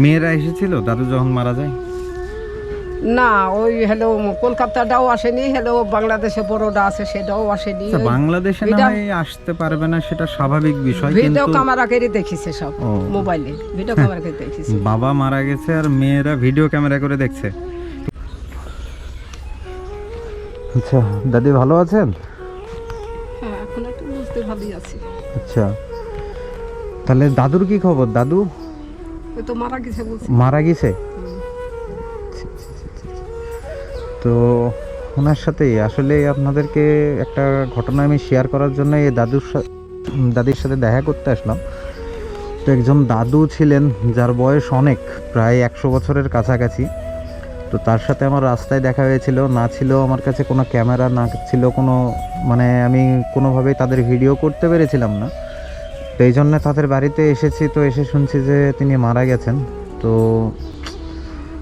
মেয়েরা এসেছিল দাদু যখন মারা যায়? না, ওই হলো কলকাতাটাও আসেনি, হলো বাংলাদেশে বড়টা আছে সেটাও আসেনি। আচ্ছা, বাংলাদেশে না হয় আসতে পারবে না, সেটা স্বাভাবিক বিষয়, ভিডিও কিন্তু ক্যামেরা করে দেখিছে সব, মোবাইলে ভিডিও ক্যামেরা করে দেখিছে। বাবা মারা গেছে আর মেয়েরা ভিডিও ক্যামেরা করে দেখছে। আচ্ছা, দাদি ভালো আছেন? হ্যাঁ, এখন একটু বুঝতে ভালোই আছি। আচ্ছা, তাহলে দাদুর কি খবর? দাদু ওই তো মারা গেছে বলছি। মারা গেছে? তো ওনার সাথে আসলে আপনাদেরকে একটা ঘটনা আমি শেয়ার করার জন্য এই দাদির সাথে দেখা করতে আসলাম। তো একজন দাদু ছিলেন যার বয়স অনেক, প্রায় 100 বছরের কাছাকাছি। তো তার সাথে আমার রাস্তায় দেখা হয়েছিল, না ছিল আমার কাছে কোনো ক্যামেরা, না ছিল কোনো, মানে আমি কোনোভাবেই তাদের ভিডিও করতে পেরেছিলাম না। তো এই জন্য তাদের বাড়িতে এসেছি। তো এসে শুনছি যে তিনি মারা গেছেন। তো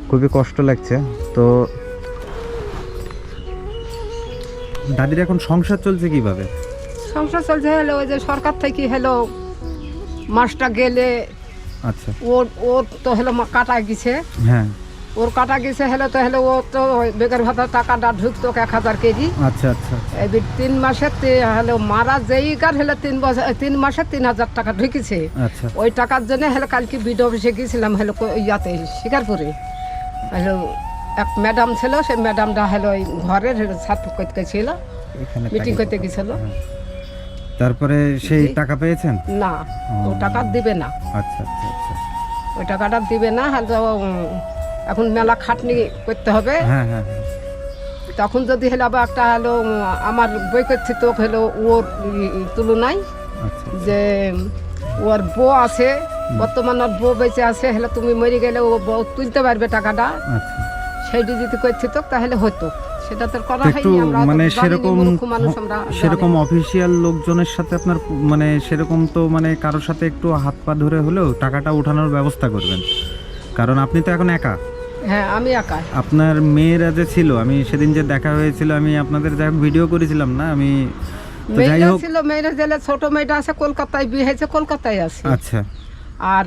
খুবই কষ্ট লাগছে। তো দাদির এখন সংসার চলছে কিভাবে? সংসার চলছে হলো ওই যে সরকার থেকে হলো মাসটা গেলে। আচ্ছা, ওর তো হলো কাটা গেছে। হ্যাঁ, ওর কাটা গেছে হলো, তো হলো ও তো বেকার ভাতার টাকাটা ঢুকতো 1000 কেজি। আচ্ছা আচ্ছা, এই 3 মাসে হলো মারা যেই কার হলো 3 মাসে 3000 টাকা ঢুকেছে। আচ্ছা, ওই টাকার জন্য হলো কালকে বিড অফিসে গিয়েছিলাম হলো ইয়াতে শিকারপুরে। হলো এক ম্যাডাম ছিল, সেই ম্যাডামটা হলো ওই ঘরের ছাত্র করতে ছিল, এখানে মিটিং করতে গেছিল। তারপরে সেই টাকা পেয়েছেন? না, ও টাকা দিবে না। আচ্ছা আচ্ছা আচ্ছা, ওই টাকাটা দিবে না, হয়তো এখন মেলা খাটনি করতে হবে। হ্যাঁ হ্যাঁ, তখন যদি হলো আবার একটা হলো আমার বই করছে তো হলো ওর তুলনায় আচ্ছা, যে ওর বউ আছে, বর্তমান ওর বউ বেঁচে আছে, হলে তুমি মরে গেলে ও বউ তুলতে পারবে টাকাটা। আচ্ছা, সেইটি যদি করছে তো তাহলে হতো, সেটা তো করা একটু হয়নি। আমরা মানে তো জানিনি, মূর্খ মানুষ আমরা। সেরকম অফিসিয়াল লোকজনের সাথে আপনার মানে সেরকম তো মানে কারোর সাথে একটু হাত পা ধরে হলেও টাকাটা ওঠানোর ব্যবস্থা করবেন, কারণ আপনি তো এখন একা। হ্যাঁ, আমি একা। আপনার মেয়েরা যে ছিল, আমি সেদিন যে দেখা হয়েছিল, আমি আপনাদের যাই ভিডিও করেছিলাম না, আমি তো যাই মেয়েরা হোক। ছিল, মেয়েরা জেলে ছোট মেয়েটা আছে কলকাতায়, বিয়ে হয়েছে কলকাতায় আছে। আচ্ছা, আর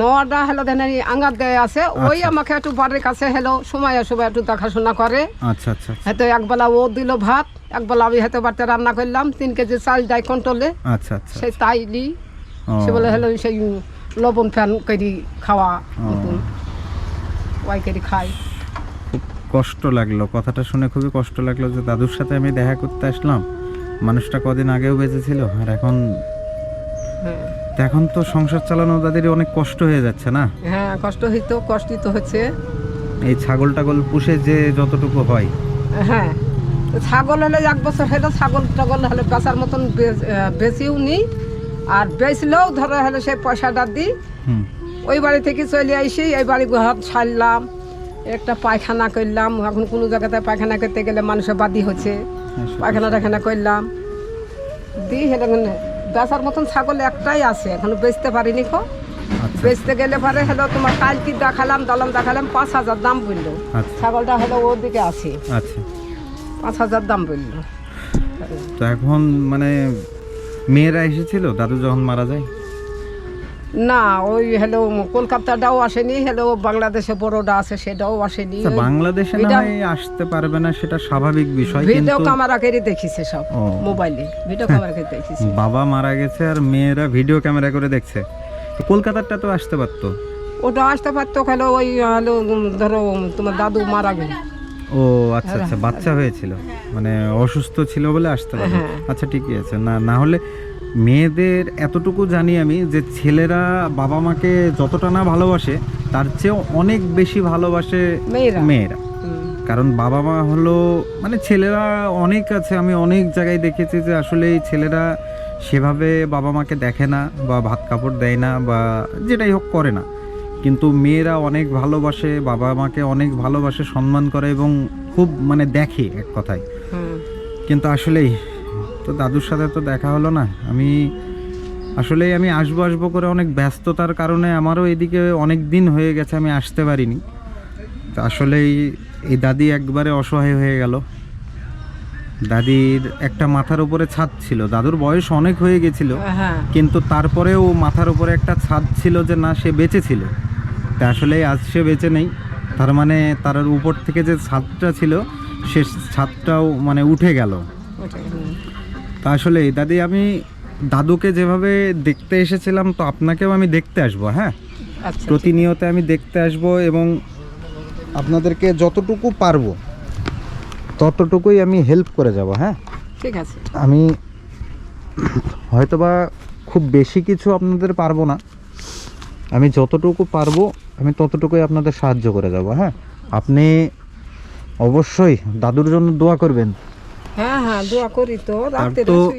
নটা হলো দেন আঙ্গার দেয় আছে, ওই আচ্ছা। আমাকে একটু বাড়ির কাছে হলো সময় একটু দেখাশোনা করে। আচ্ছা আচ্ছা, হয়তো একবেলা ও দিল ভাত, একবেলা আমি হয়তো বাড়িতে রান্না করলাম, 3 কেজি চাল দেয় কন্ট্রোলে, আচ্ছা আচ্ছা, সেই তাই লি। ও, সে বলে হলো সেই লবণ ফ্যান করি খাওয়া মতন, ওই করি খাই। খুব কষ্ট লাগলো কথাটা শুনে, খুবই কষ্ট লাগলো যে দাদুর সাথে আমি দেখা করতে আসলাম, মানুষটা কদিন আগেও বেঁচে ছিল, আর এখন হ্যাঁ এখন তো সংসার চালানো দাদির অনেক কষ্ট হয়ে যাচ্ছে না? হ্যাঁ, কষ্ট হইতো, কষ্টই তো হচ্ছে। এই ছাগল টাগল পুষে যে যতটুকু হয়। হ্যাঁ, ছাগল হলে 1 বছর হলো ছাগল টাগল হলে বেচার মতন বেশিও নেই, আর বেচলেও ধরো হলে সেই পয়সাটা দিই। হুম, ওই বাড়ি থেকে চলে আসি, এই বাড়ি ঘর ছাড়লাম, একটা পায়খানা করলাম। এখন কোনো জায়গাতে পায়খানা করতে গেলে মানুষের বাদি হচ্ছে, পায়খানা টায়খানা করলাম দিই। হেলে বেচার মতন ছাগল একটাই আছে, এখনো বেচতে পারিনি। আচ্ছা বেচতে গেলে পরে হলো তোমার কালকে দেখালাম, দেখালাম 5000 দাম বললো। আচ্ছা ছাগলটা হলো ওর দিকে আছে, আচ্ছা। 5000 দাম বললো। তো এখন মানে মেয়েরা এসেছিল দাদু যখন মারা যায়? না, ওই হলো কলকাতাটাও আসেনি, হলো বাংলাদেশে বড়টা আছে সেটাও আসেনি। আচ্ছা, বাংলাদেশে না হয় আসতে পারবে না, সেটা স্বাভাবিক বিষয়, ভিডিও কিন্তু ক্যামেরা করে দেখিছে সব, ও। মোবাইলে ভিডিও ক্যামেরা করে দেখিছে। বাবা মারা গেছে আর মেয়েরা ভিডিও ক্যামেরা করে দেখছে। তো কলকাতারটা তো আসতে পারতো। ওটা আসতে পারতো, হলো ওই হলো ধরো তোমার দাদু মারা গেল। ও আচ্ছা আচ্ছা, বাচ্চা হয়েছিল, মানে অসুস্থ ছিল বলে আসতে পারে। হ্যাঁ। আচ্ছা, ঠিকই আছে। না না হলে মেয়েদের এতটুকু জানি আমি যে ছেলেরা বাবা মাকে যতটা না ভালোবাসে তার চেয়েও অনেক বেশি ভালোবাসে মেয়েরা। কারণ বাবা মা হলো মানে ছেলেরা অনেক আছে, আমি অনেক জায়গায় দেখেছি যে আসলে এই ছেলেরা সেভাবে বাবা মাকে দেখে না, বা ভাত কাপড় দেয় না, বা যেটাই হোক করে না, কিন্তু মেয়েরা অনেক ভালোবাসে, বাবা মাকে অনেক ভালোবাসে, সম্মান করে, এবং খুব মানে দেখে এক কথায়। কিন্তু আসলেই তো দাদুর সাথে তো দেখা হলো না। আমি আসবো করে অনেক ব্যস্ততার কারণে আমারও এদিকে অনেক দিন হয়ে গেছে, আমি আসতে পারিনি। তো আসলেই এই দাদি একবারে অসহায় হয়ে গেল। দাদির একটা মাথার উপরে ছাদ ছিল, দাদুর বয়স অনেক হয়ে গেছিল, কিন্তু তারপরেও মাথার উপরে একটা ছাদ ছিল যে না, সে বেঁচে ছিল। তা আসলে আজ সে বেঁচে নেই, তার মানে তার উপর থেকে যে ছাদটা ছিল সে ছাদটাও মানে উঠে গেল। তা আসলে দাদি আমি দাদুকে যেভাবে দেখতে এসেছিলাম, তো আপনাকেও আমি দেখতে আসবো। হ্যাঁ, আচ্ছা, প্রতিনিয়ত আমি দেখতে আসবো এবং আপনাদেরকে যতটুকু পারবো ততটুকুই আমি হেল্প করে যাব। হ্যাঁ, ঠিক আছে। আমি হয়তোবা খুব বেশি কিছু আপনাদের পারবো না, আমি যতটুকু পারবো আমি ততটুকুই আপনাদের সাহায্য করে যাব। হ্যাঁ, আপনি অবশ্যই দাদুর জন্য দোয়া করবেন। হ্যাঁ হ্যাঁ, দোয়া করি তো। রাতে তো-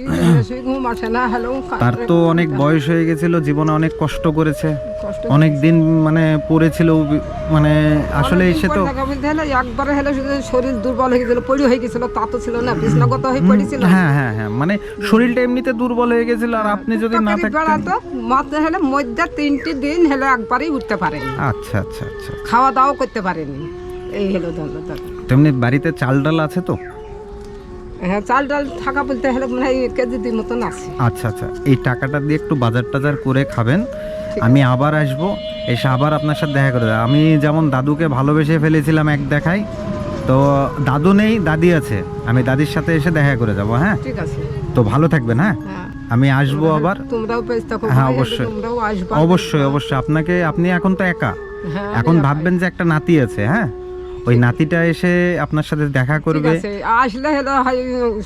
শুই ঘুম আসে না। হ্যালো, তার তো অনেক বয়স হয়ে গেছিল, জীবনে অনেক কষ্ট করেছে, কষ্ট অনেক দিন মানে পড়েছিল, মানে আসলে এসে তো একবারে হলে শুধু শরীর দুর্বল হয়ে গেছিল, পড়ি হয়ে গেছিল, তা তো ছিল না, বিছনাগত হয়ে পড়েছিল। হ্যাঁ হ্যাঁ হ্যাঁ, মানে শরীরটা এমনিতে দুর্বল হয়ে গেছিল, আর আপনি যদি না থাকতেন। বেড়াতো মাত্র হলে মধ্যে 3টি দিন হলে একবারই উঠতে পারেনি, আচ্ছা আচ্ছা আচ্ছা, খাওয়া দাওয়া করতে পারেনি। এই হলো ধন্যবাদ। তেমনি বাড়িতে চাল ডাল আছে তো? হ্যাঁ, চাল ডাল থাকা বলতে হলে মনে হয় কেজি 2 মতন আছে। আচ্ছা আচ্ছা, এই টাকাটা দিয়ে একটু বাজার টাজার করে খাবেন। আমি আবার আসবো, এসে আবার আপনার সাথে দেখা করে দেবো। আমি যেমন দাদুকে ভালোবেসে ফেলেছিলাম এক দেখায়, তো দাদু নেই, দাদি আছে, আমি দাদির সাথে এসে দেখা করে যাব। হ্যাঁ, ঠিক আছে। তো ভালো থাকবেন। হ্যাঁ, হ্যাঁ, আমি আসবো আবার। তোমরাও বেশ থাকো। হ্যাঁ, ভাই, অবশ্যই। তোমরাও আসবা। অবশ্যই অবশ্যই, আপনি এখন তো একা, হ্যাঁ, এখন আমি ভাববেন যে একটা নাতি আছে। হ্যাঁ, ওই নাতিটা এসে আপনার সাথে দেখা ঠিক করবে। আছে। আসলে হলো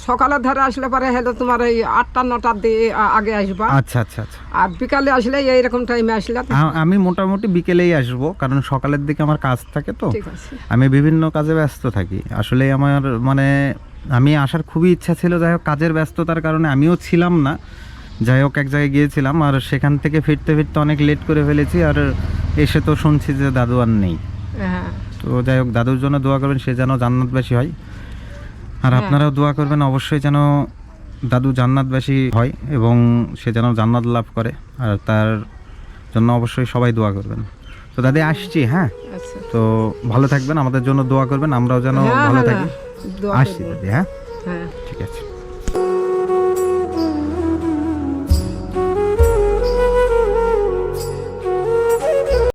সকালের ধারে আসলে পরে হলো তোমার এই 8টা-9টার দিয়ে আগে আসবা। আচ্ছা আচ্ছা আচ্ছা, আর বিকালে আসলে এইরকম টাইমে আসলে আমি মোটামুটি বিকেলেই আসবো, কারণ সকালের দিকে আমার কাজ থাকে তো, ঠিক আছে। আমি বিভিন্ন কাজে ব্যস্ত থাকি। আসলে আমার মানে আমি আসার খুবই ইচ্ছা ছিল, যাই হোক কাজের ব্যস্ততার কারণে আমিও ছিলাম না। যাই হোক এক জায়গায় গিয়েছিলাম, আর সেখান থেকে ফিরতে ফিরতে অনেক লেট করে ফেলেছি, আর এসে তো শুনছি যে দাদু আর নেই। হ্যাঁ, তো যাই হোক দাদুর জন্য দোয়া করবেন, সে যেন জান্নাতবাসী হয়, আর আপনারাও দোয়া করবেন অবশ্যই যেন দাদু জান্নাতবাসী হয় এবং সে যেন জান্নাত লাভ করে, আর তার জন্য অবশ্যই সবাই দোয়া করবেন। তো দাদি আসছি। হ্যাঁ, আচ্ছা। তো ভালো থাকবেন, আমাদের জন্য দোয়া করবেন, আমরাও যেন হ্যাঁ, ভালো হ্যাঁ, থাকি। দোয়া আসছি করবো। দাদি। হ্যাঁ, হ্যাঁ। ঠিক আছে।